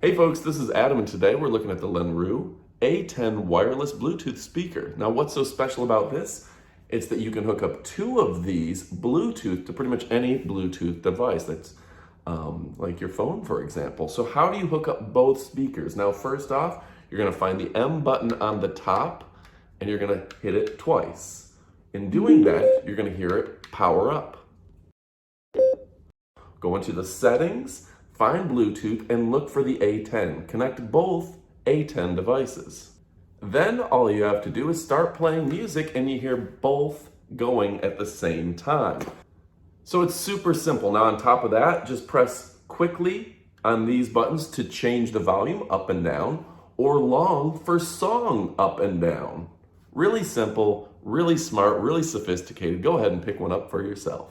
Hey folks, this is Adam, and today we're looking at the Lenru A10 wireless Bluetooth speaker. Now what's so special about this? It's that you can hook up two of these Bluetooth to pretty much any Bluetooth device that's like your phone, for example. So how do you hook up both speakers? Now first off, you're gonna find the M button on the top and you're gonna hit it twice. In doing that, you're gonna hear it power up. Go into the settings, find Bluetooth, and look for the A10. Connect both A10 devices. Then all you have to do is start playing music and you hear both going at the same time. So it's super simple. Now on top of that, just press quickly on these buttons to change the volume up and down, or long for song up and down. Really simple, really smart, really sophisticated. Go ahead and pick one up for yourself.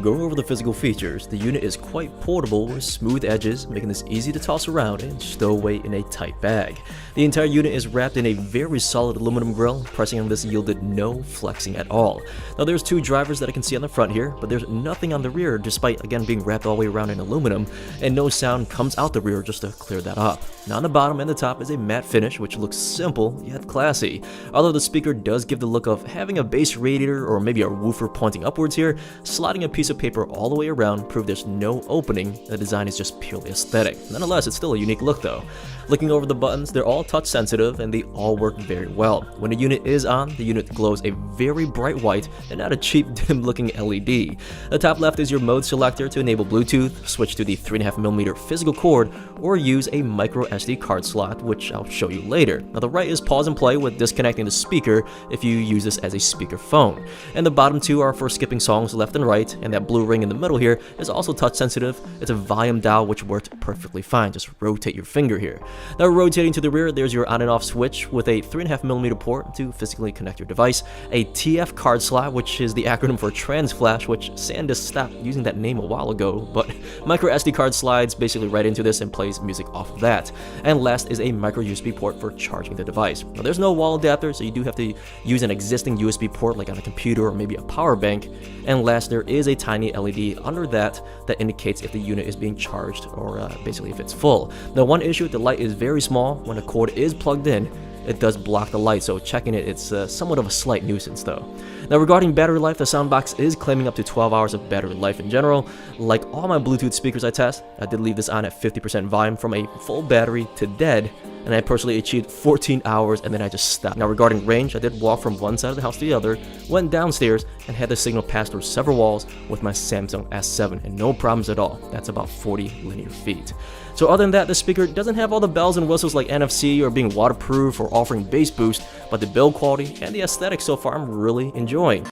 Going over the physical features, the unit is quite portable with smooth edges, making this easy to toss around and stow away in a tight bag. The entire unit is wrapped in a very solid aluminum grill. Pressing on this yielded no flexing at all. Now there's two drivers that I can see on the front here, but there's nothing on the rear despite again being wrapped all the way around in aluminum, and no sound comes out the rear just to clear that up. Now on the bottom and the top is a matte finish which looks simple yet classy. Although the speaker does give the look of having a bass radiator or maybe a woofer pointing upwards here, sliding a piece of paper all the way around prove there's no opening. The design is just purely aesthetic. Nonetheless, it's still a unique look though. Looking over the buttons, they're all touch sensitive and they all work very well. When the unit is on, the unit glows a very bright white and not a cheap dim looking LED. The top left is your mode selector to enable Bluetooth, switch to the 3.5mm physical cord, or use a micro SD card slot, which I'll show you later. Now the right is pause and play with disconnecting the speaker if you use this as a speaker phone. And the bottom two are for skipping songs left and right, and that blue ring in the middle here is also touch sensitive. It's a volume dial which worked perfectly fine. Just rotate your finger here. Now rotating to the rear, there's your on and off switch with a 3.5mm port to physically connect your device, a TF card slot, which is the acronym for Trans Flash, which SanDisk stopped using that name a while ago, but micro SD card slides basically right into this and plays music off of that. And last is a micro USB port for charging the device. Now there's no wall adapter, so you do have to use an existing USB port like on a computer or maybe a power bank. And last, there is a tiny LED under that indicates if the unit is being charged or basically if it's full. Now one issue, the light is very small. When the cord is plugged in, it does block the light, so checking it's somewhat of a slight nuisance though. Now regarding battery life, the soundbox is claiming up to 12 hours of battery life in general. Like all my Bluetooth speakers I test, I did leave this on at 50% volume from a full battery to dead, and I personally achieved 14 hours and then I just stopped. Now regarding range, I did walk from one side of the house to the other, went downstairs, and had the signal pass through several walls with my Samsung S7, and no problems at all. That's about 40 linear feet. So other than that, the speaker doesn't have all the bells and whistles like NFC or being waterproof or offering bass boost, but the build quality and the aesthetic so far I'm really enjoying.